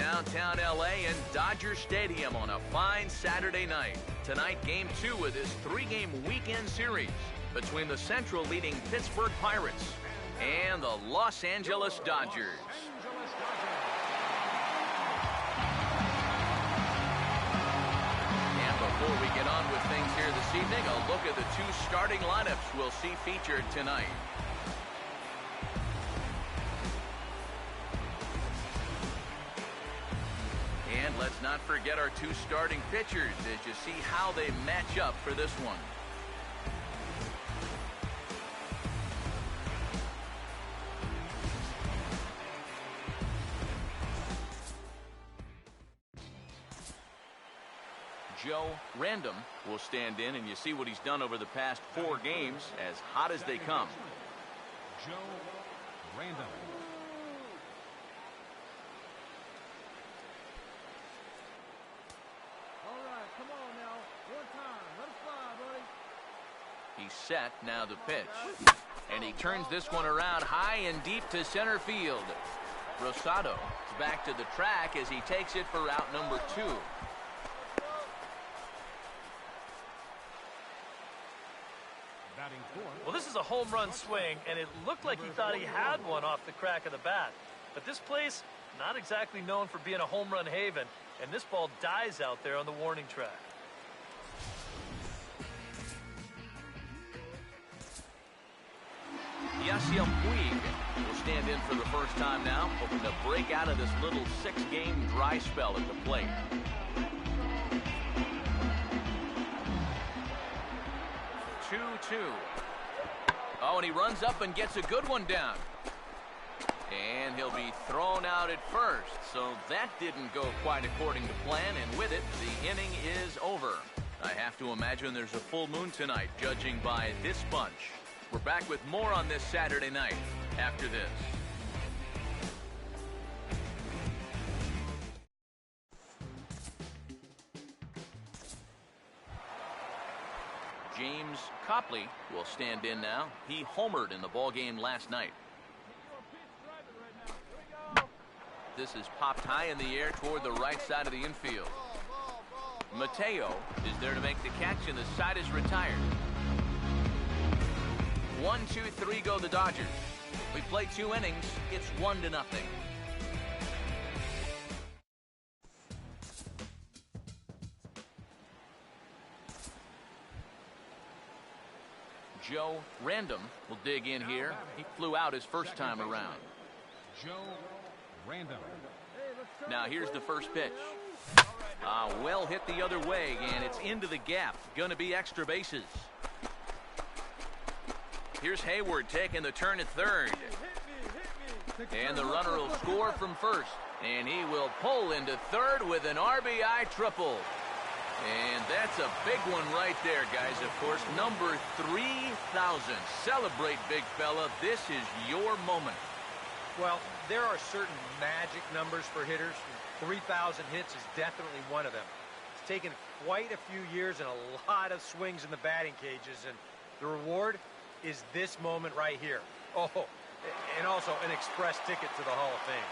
downtown LA and Dodger Stadium on a fine Saturday night. Tonight, Game 2 of this 3-game weekend series between the Central leading Pittsburgh Pirates and the Los Angeles Dodgers. And before we get on with things here this evening, a look at the 2 starting lineups we'll see featured tonight. And let's not forget our 2 starting pitchers as you see how they match up for this one. Joe Random will stand in, and you see what he's done over the past 4 games, as hot as they come. Joe Random. He's set, now the pitch. And he turns this one around high and deep to center field. Rosado is back to the track as he takes it for route number 2. Well, this is a home run swing, and it looked like he thought he had one off the crack of the bat. But this place, not exactly known for being a home run haven, and this ball dies out there on the warning track. Yasiel Puig will stand in for the first time now, hoping to break out of this little 6-game dry spell at the plate. Oh, and he runs up and gets a good one down. And he'll be thrown out at first. So that didn't go quite according to plan, and with it, the inning is over. I have to imagine there's a full moon tonight, judging by this bunch. We're back with more on this Saturday night after this. James Copley will stand in now. He homered in the ballgame last night. This is popped high in the air toward the right side of the infield. Mateo is there to make the catch, and the side is retired. 1, 2, 3 go the Dodgers. We play 2 innings. It's 1-0. Joe Random will dig in here. He flew out his first time around. Joe Random. Now here's the first pitch. Well hit the other way, and it's into the gap. Gonna be extra bases. Here's Hayward taking the turn at third. And the runner will score from first. And he will pull into third with an RBI triple. And that's a big one right there, guys. Of course, number 3,000. Celebrate, big fella. This is your moment. Well, there are certain magic numbers for hitters. 3,000 hits is definitely one of them. It's taken quite a few years and a lot of swings in the batting cages, and the reward is this moment right here. Oh, and also an express ticket to the Hall of Fame.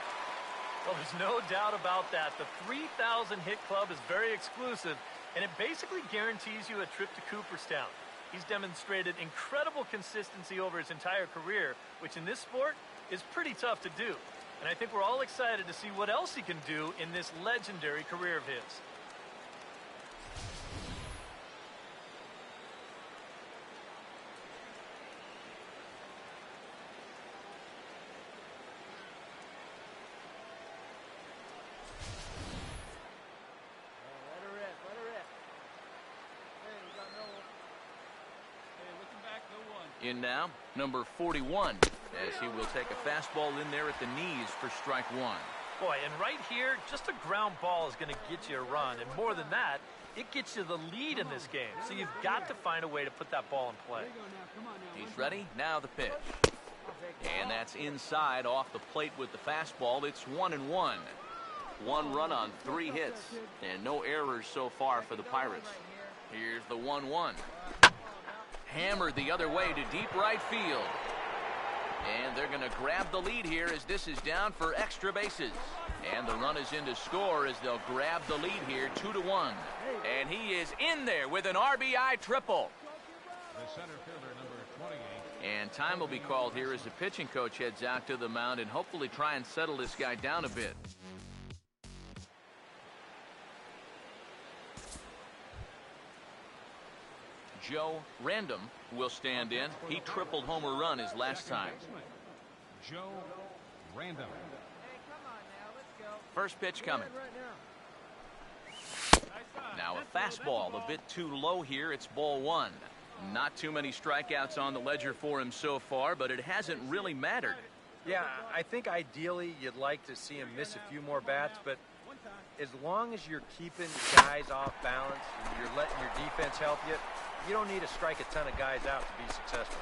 Well, there's no doubt about that. The 3,000 hit club is very exclusive, and it basically guarantees you a trip to Cooperstown. He's demonstrated incredible consistency over his entire career, which in this sport is pretty tough to do. And I think we're all excited to see what else he can do in this legendary career of his. In now, number 41, as he will take a fastball in there at the knees for strike 1. Boy, and right here, just a ground ball is going to get you a run. And more than that, it gets you the lead in this game. So you've got to find a way to put that ball in play. He's ready. Now the pitch. And that's inside off the plate with the fastball. It's 1-1. 1 run on 3 hits. And no errors so far for the Pirates. Here's the 1-1. Hammered the other way to deep right field. And they're going to grab the lead here as this is down for extra bases. And the run is in to score as they'll grab the lead here 2-1. And he is in there with an RBI triple. The center fielder, number 28. And time will be called here as the pitching coach heads out to the mound and hopefully try and settle this guy down a bit. Joe Random will stand in. He tripled home run his last time. Joe Random. First pitch coming. Now a fastball a bit too low here. It's ball one. Not too many strikeouts on the ledger for him so far, but it hasn't really mattered. Yeah, I think ideally you'd like to see him miss a few more bats, but as long as you're keeping guys off balance and you're letting your defense help you, you don't need to strike a ton of guys out to be successful.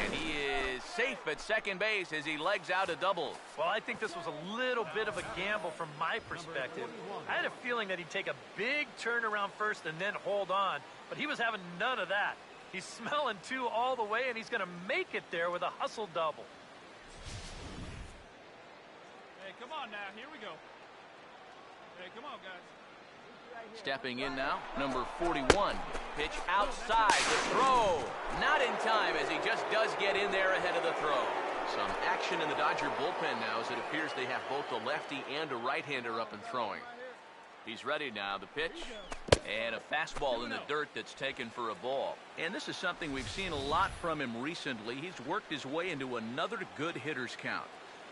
And he is safe at second base as he legs out a double. Well, I think this was a little bit of a gamble from my perspective. I had a feeling that he'd take a big turn around first and then hold on, but he was having none of that. He's smelling two all the way, and he's going to make it there with a hustle double. Hey, come on now. Here we go. Hey, come on, guys. Stepping in now, number 41. Pitch outside the throw. Not in time as he just does get in there ahead of the throw. Some action in the Dodger bullpen now as it appears they have both a lefty and a right-hander up and throwing. He's ready now. The pitch. And a fastball in the dirt that's taken for a ball. And this is something we've seen a lot from him recently. He's worked his way into another good hitter's count.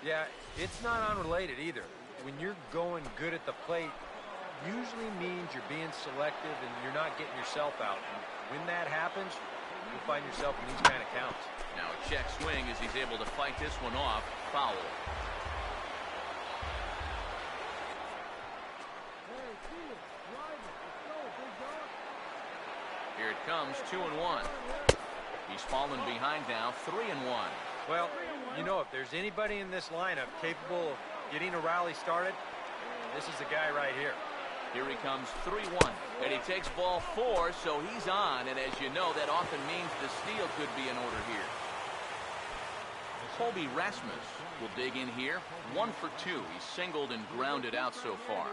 Yeah, it's not unrelated either. When you're going good at the plate, usually means you're being selective and you're not getting yourself out. And when that happens, you'll find yourself in these kind of counts. Now a check swing as he's able to fight this one off. Foul. Here it comes, 2-1. He's fallen behind now, 3-1. Well, you know, if there's anybody in this lineup capable of getting a rally started, this is the guy right here. Here he comes, 3-1, and he takes ball 4, so he's on, and as you know, that often means the steal could be in order here. Colby Rasmus will dig in here, 1 for 2. He's singled and grounded out so far.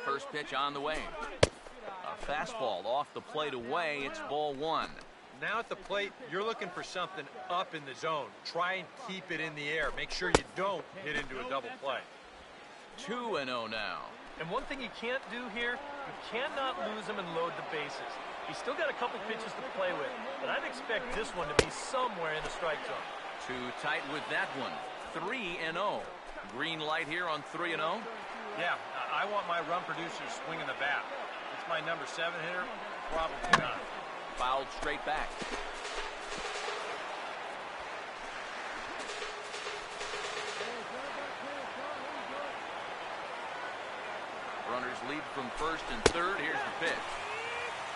First pitch on the way. A fastball off the plate away. It's ball 1. Now at the plate, you're looking for something up in the zone. Try and keep it in the air. Make sure you don't hit into a double play. 2-0 now. And one thing you can't do here, you cannot lose him and load the bases. He's still got a couple pitches to play with, but I'd expect this one to be somewhere in the strike zone. Too tight with that one. 3-0. Green light here on 3-0. Yeah, I want my run producer swinging the bat. It's my number 7 hitter. Probably not. Fouled straight back. Runners lead from first and third. Here's the pitch.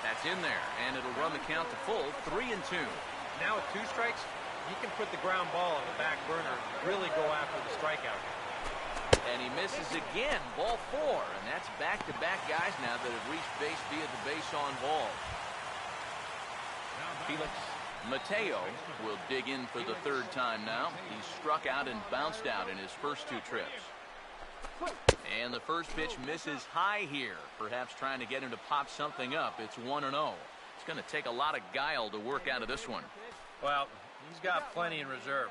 That's in there, and it'll run the count to full, 3-2. Now with 2 strikes, he can put the ground ball on the back burner and really go after the strikeout. And he misses again, ball 4, and that's back-to-back guys now that have reached base via the base on ball. Felix Mateo will dig in for the 3rd time now. He's struck out and bounced out in his first 2 trips. And the first pitch misses high here, perhaps trying to get him to pop something up. It's 1-0. It's going to take a lot of guile to work out of this one. Well, he's got plenty in reserve.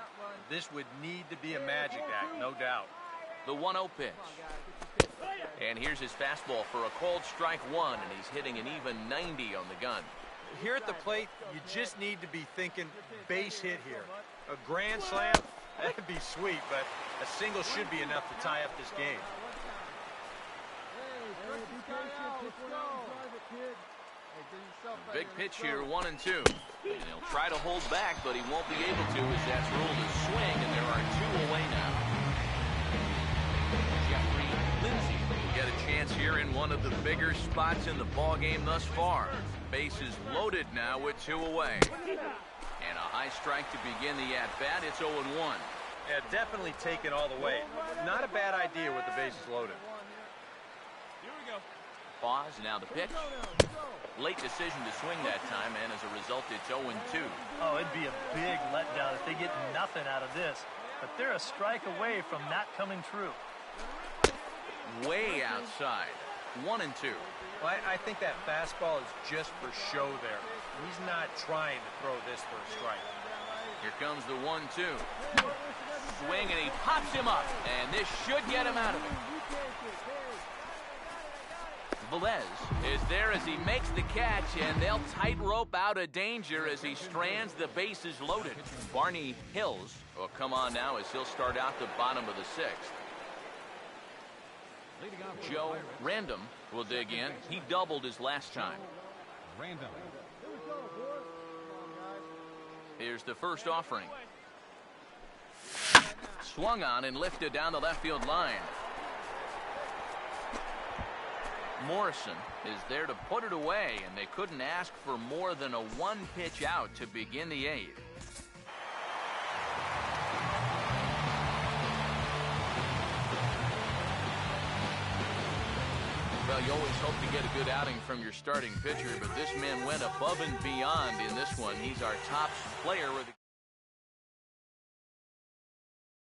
This would need to be a magic act, no doubt. The 1-0 pitch. And here's his fastball for a called strike 1, and he's hitting an even 90 on the gun. Here at the plate, you just need to be thinking base hit here. A grand slam, that'd be sweet, but a single should be enough to tie up this game. Big pitch here, 1-2. And he'll try to hold back, but he won't be able to as that's ruled a swing, and there are 2 away now. Jeffrey Lindsay will get a chance here in one of the bigger spots in the ballgame thus far. Bases loaded now with 2 away. And a high strike to begin the at-bat. It's 0-1. Yeah, definitely take it all the way. Not a bad idea with the bases loaded. Here we go. pause. Now the pitch. Late decision to swing that time, and as a result, it's 0-2. Oh, it'd be a big letdown if they get nothing out of this. But they're a strike away from that coming true. Way outside. 1-2. Well, I think that fastball is just for show there. He's not trying to throw this for a strike. Here comes the 1-2. Swing, and he pops him up. And this should get him out of it. Velez is there as he makes the catch, and they'll tightrope out of danger as he strands the bases loaded. Barney Hills will come on now as he'll start out the bottom of the sixth. Joe Random will dig in. He doubled his last time. Random. Here's the first offering. Swung on and lifted down the left field line. Morrison is there to put it away, and they couldn't ask for more than a one-pitch out to begin the eighth. Well, you always hope to get a good outing from your starting pitcher, but this man went above and beyond in this one. He's our top player with